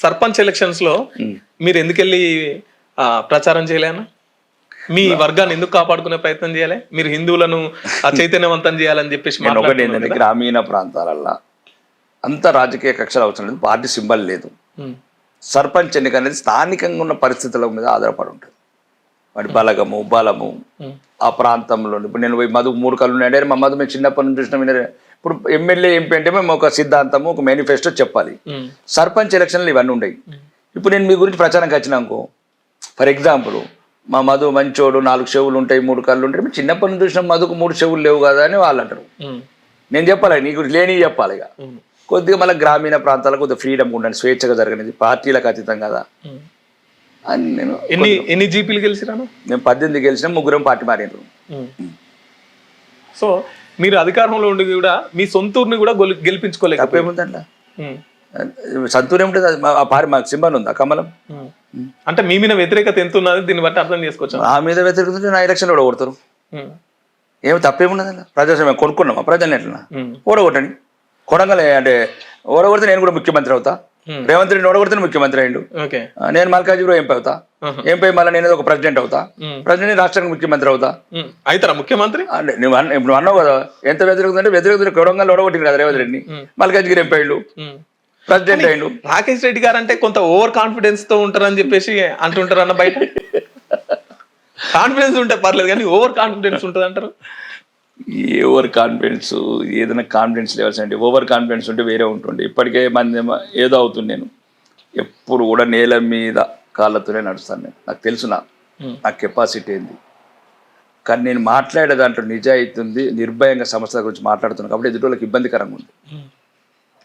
Sarpanch elections లో మీరు ఎందుకెళ్ళి ప్రచారం చేయలేనా? మీ వర్గాన్ని ఎందుకు కాపాడుకునే ప్రయత్నం చేయాలి? మీరు హిందువులను చైతన్యవంతం చేయాలని చెప్పేసి ఏంటంటే గ్రామీణ ప్రాంతాలల్లో అంత రాజకీయ కక్షలు అవసరం లేదు, పార్టీ సింబల్ లేదు. సర్పంచ్ ఎన్నిక అనేది స్థానికంగా ఉన్న పరిస్థితుల మీద ఆధారపడి ఉంటుంది. వాడి బలము ఆ ప్రాంతంలో. ఇప్పుడు నేను మధు 3 కళ్ళు ఉన్నాయంటే మా మధు మేము చిన్నప్పటి నుంచి చూసిన. ఇప్పుడు ఎమ్మెల్యే ఎంపీ అంటే మేము ఒక సిద్ధాంతము, ఒక మేనిఫెస్టో చెప్పాలి. సర్పంచ్ ఎలక్షన్లు ఇవన్నీ ఉండయి. ఇప్పుడు నేను మీ గురించి ప్రచారంకి వచ్చినాకో, ఫర్ ఎగ్జాంపుల్ మా మధు మంచోడు, 4 చెవులు ఉంటాయి, 3 కళ్ళు ఉంటాయి, మేము చిన్నప్పటి నుంచి చూసిన మధుకు 3 చెవులు లేవు కదా అని వాళ్ళు అంటారు. నేను చెప్పాలి, నీకు లేని చెప్పాలి. ఇక కొద్దిగా మళ్ళీ గ్రామీణ ప్రాంతాలకు కొద్దిగా ఫ్రీడమ్ ఉండండి, స్వేచ్ఛగా జరగనిది, పార్టీలకు అతీతం కదా అని నేను. ఎన్ని జీపీలు గెలిచిరాను? నేను 18 గెలిచిన, 3 పార్టీ మారినారు. సో మీరు అధికారంలో ఉండి కూడా మీ సొంతూరుని కూడా గెలిపించుకోలేదు. తప్పేముందంట, సంతూరు ఏముంటుంది? ఆ పారి మాకు సింబల్ ఉంది, ఆ కమలం. అంటే మీ మీద వ్యతిరేకత ఎంత ఉన్నది దీన్ని బట్టి అర్థం చేసుకోవచ్చు. ఆ మీద వ్యతిరేకత నా ఎలక్షన్ ఓడగొడతారు, ఏమి తప్పేమున్నది? ప్రజాస్వామ్యం కొనుక్కున్నామా ప్రజల్ని? ఎట్లా ఓడగొట్టండి, కొడంగలే అంటే ఓడగొడితే నేను కూడా ముఖ్యమంత్రి అవుతా. రేవంత్ రెడ్డి ఓడగొడితే ముఖ్యమంత్రి అయ్యిండు. నేను మల్కాజ్గిరిలో ఎంపీ అవుతా, ఎంపీ మళ్ళీ నేను ఒక ప్రెసిడెంట్ అవుతా, ప్రెసిడెంట్ రాష్ట్రానికి ముఖ్యమంత్రి అవుతా. అవుతారా ముఖ్యమంత్రి? నువ్వు ఇప్పుడు అన్నావు కదా ఎంత వ్యతిరేకత అంటే, వ్యతిరేకత కొడంగల్ ఓడగొట్టింది కదా రేవంత్ రెడ్డిని, మల్కాజ్గిరి ఎంపీ అయ్యిండు, ప్రెసిడెంట్ అయ్యిండు. రాకేష్ రెడ్డి గారు అంటే కొంత ఓవర్ కాన్ఫిడెన్స్ తో ఉంటారని చెప్పేసి అంటుంటారు అన్న బయట. కాన్ఫిడెన్స్ ఉంటే పర్లేదు కానీ ఓవర్ కాన్ఫిడెన్స్ ఉంటుంది అంటారు. ఓవర్ కాన్ఫిడెన్స్, ఏదైనా కాన్ఫిడెన్స్ లెవెల్స్ అంటే ఓవర్ కాన్ఫిడెన్స్ ఉంటే వేరే ఉంటుండే. ఇప్పటికే మంది ఏదో అవుతుంది. నేను ఎప్పుడు కూడా నేల మీద కాళ్ళతోనే నడుస్తాను. నాకు తెలుసు నా కెపాసిటీ ఏంది. కానీ నేను మాట్లాడే దాంట్లో నిజాయితీ ఉంది, నిర్భయంగా సమస్యల గురించి మాట్లాడుతున్నాను కాబట్టి ఎదుటికి ఇబ్బందికరంగా ఉంది.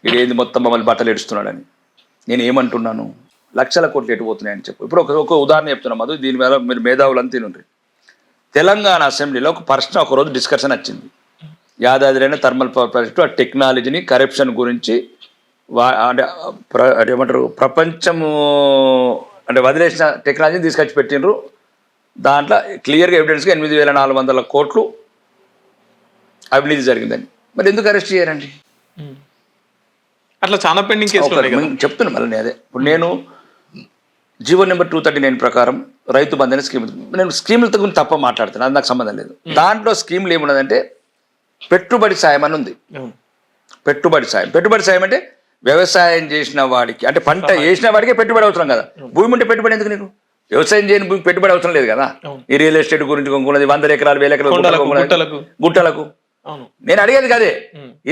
ఇది ఏంది మొత్తం మమ్మల్ని బట్టలు ఎడుస్తున్నాడని. నేను ఏమంటున్నాను, లక్షల కోట్లు ఎటుపోతున్నాయని చెప్పు. ఇప్పుడు ఒక ఉదాహరణ చెప్తున్నాం మధు, దీనివల్ల మీరు మేధావులంతా తినండి. తెలంగాణ అసెంబ్లీలో ఒక ప్రశ్న ఒకరోజు డిస్కషన్ వచ్చింది. యాదాద్రి థర్మల్ పవర్ ప్రాజెక్టు, ఆ టెక్నాలజీని కరప్షన్ గురించి అంటే ఏమంటారు, ప్రపంచము అంటే వదిలేసిన టెక్నాలజీని తీసుకొచ్చి పెట్టినరు. దాంట్లో క్లియర్గా ఎవిడెన్స్గా 8,400 కోట్లు అవినీతి జరిగిందని. మరి ఎందుకు అరెస్ట్ చేయారండి? అట్లా చాలా పెండింగ్ చెప్తున్నా మళ్ళీ అదే. ఇప్పుడు నేను జీవో నెంబర్ 239 ప్రకారం రైతు బంధు స్కీమ్, నేను స్కీములతో గురించి తప్ప మాట్లాడుతున్నాను, అది నాకు సంబంధం లేదు. దాంట్లో స్కీమ్లు ఏమున్నదంటే పెట్టుబడి సాయం అని ఉంది. పెట్టుబడి సాయం అంటే వ్యవసాయం చేసిన వాడికి, అంటే పంట వేసిన వాడికే పెట్టుబడి అవసరం కదా. భూమి ఉంటే పెట్టుబడి ఎందుకు? నీకు వ్యవసాయం చేయని భూమి పెట్టుబడి అవసరం లేదు కదా. ఈ రియల్ ఎస్టేట్ గురించి కొనుక్కున్నది 100 ఎకరాలు 1000 ఎకరాలు గుట్టలకు. నేను అడిగేది కదే.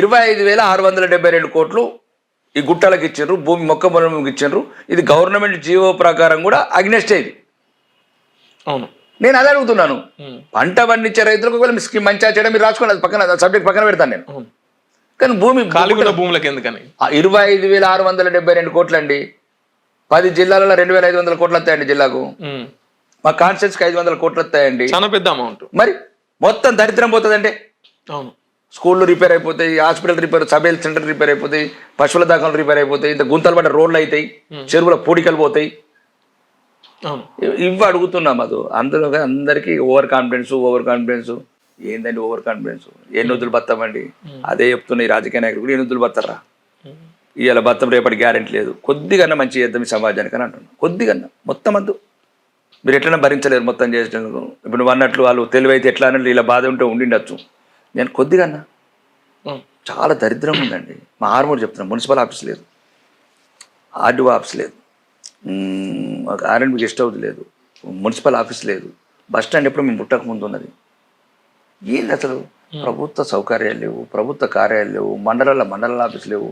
25,672 కోట్లు ఈ గుట్టలకు ఇచ్చిండ్రు, భూమి మొక్క పొలంకి ఇచ్చిండ్రు. ఇది గవర్నమెంట్ జీవో ప్రకారం కూడా అగ్నెస్ట్ అయ్యింది. అవును, నేను అదే అడుగుతున్నాను. పంట పండించే రైతులకు ఒకవేళ మీ స్కీమ్ మంచిగా చేయడం మీరు రాసుకోండి, అది పక్కన సబ్జెక్ట్ పక్కన పెడతాను నేను. కానీ భూములకు ఎందుకని 25,672 కోట్లు అండి. 10 జిల్లాలలో 2,500 కోట్లు వస్తాయండి జిల్లాకు. మా కాన్స్టిట్యూన్సీకి 500 కోట్లు వస్తాయండి. చాలా పెద్ద అమౌంట్. మరి మొత్తం దరిద్రం పోతుందంటే, అవును, స్కూళ్ళు రిపేర్ అయిపోతాయి, hospital repair, sub health centre repair అయిపోతాయి, పశువుల దాఖలు రిపేర్ అయిపోతాయి, ఇంత గుంతలు పడ్డ రోడ్లు అవుతాయి, చెరువుల పూడికలు పోతాయి. ఇవి అడుగుతున్నాం. అది అందులో అందరికీ ఓవర్ కాన్ఫిడెన్స్ ఏందండి? ఓవర్ కాన్ఫిడెన్స్ ఎన్ని వద్దులు బతామండి? అదే చెప్తున్నా ఈ రాజకీయ నాయకులు కూడా, ఎన్ని వద్దులు బతారా? ఇవాళ బతం రేపటి గ్యారెంటీ లేదు. కొద్దిగా మంచి చేద్దాం ఈ సమాజానికి అని అంటున్నాను. కొద్దిగా మొత్తం వద్దు, మీరు ఎట్లన్నా భరించలేరు మొత్తం చేసేందుకు. ఇప్పుడు నువ్వు అన్నట్లు వాళ్ళు తెలివైతే ఎట్లా అన్నట్లు ఇలా బాధ ఉంటే ఉండిండొచ్చు. నేను కొద్దిగా చాలా దరిద్రం ఉందండి. మా ఆర్మూర్ చెప్తున్నాను, మున్సిపల్ ఆఫీస్ లేదు, ఆర్డీఓ ఆఫీస్ లేదు, ఆర్ఎండ్బి గెస్ట్ హౌస్ లేదు, మున్సిపల్ ఆఫీస్ లేదు, బస్ స్టాండ్ ఎప్పుడు మేము పుట్టక ముందు ఉన్నది. ఏంది అసలు? ప్రభుత్వ సౌకర్యాలు లేవు, ప్రభుత్వ కార్యాలయాలు లేవు, మండల ఆఫీస్ లేవు.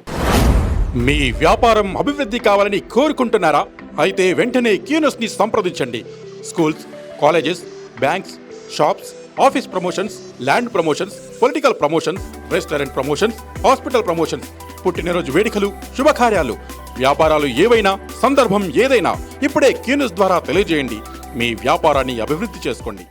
మీ వ్యాపారం అభివృద్ధి కావాలని కోరుకుంటున్నారా? అయితే వెంటనే క్యూనస్ని సంప్రదించండి. Schools, colleges, banks, shops, office promotions, land promotions, political promotions, restaurant promotions, hospital promotions, పుట్టినరోజు వేడుకలు, శుభకార్యాలు, వ్యాపారాలు ఏవైనా, సందర్భం ఏదైనా ఇప్పుడే క్యూనస్ ద్వారా తెలియజేయండి. మీ వ్యాపారాన్ని అభివృద్ధి చేసుకోండి.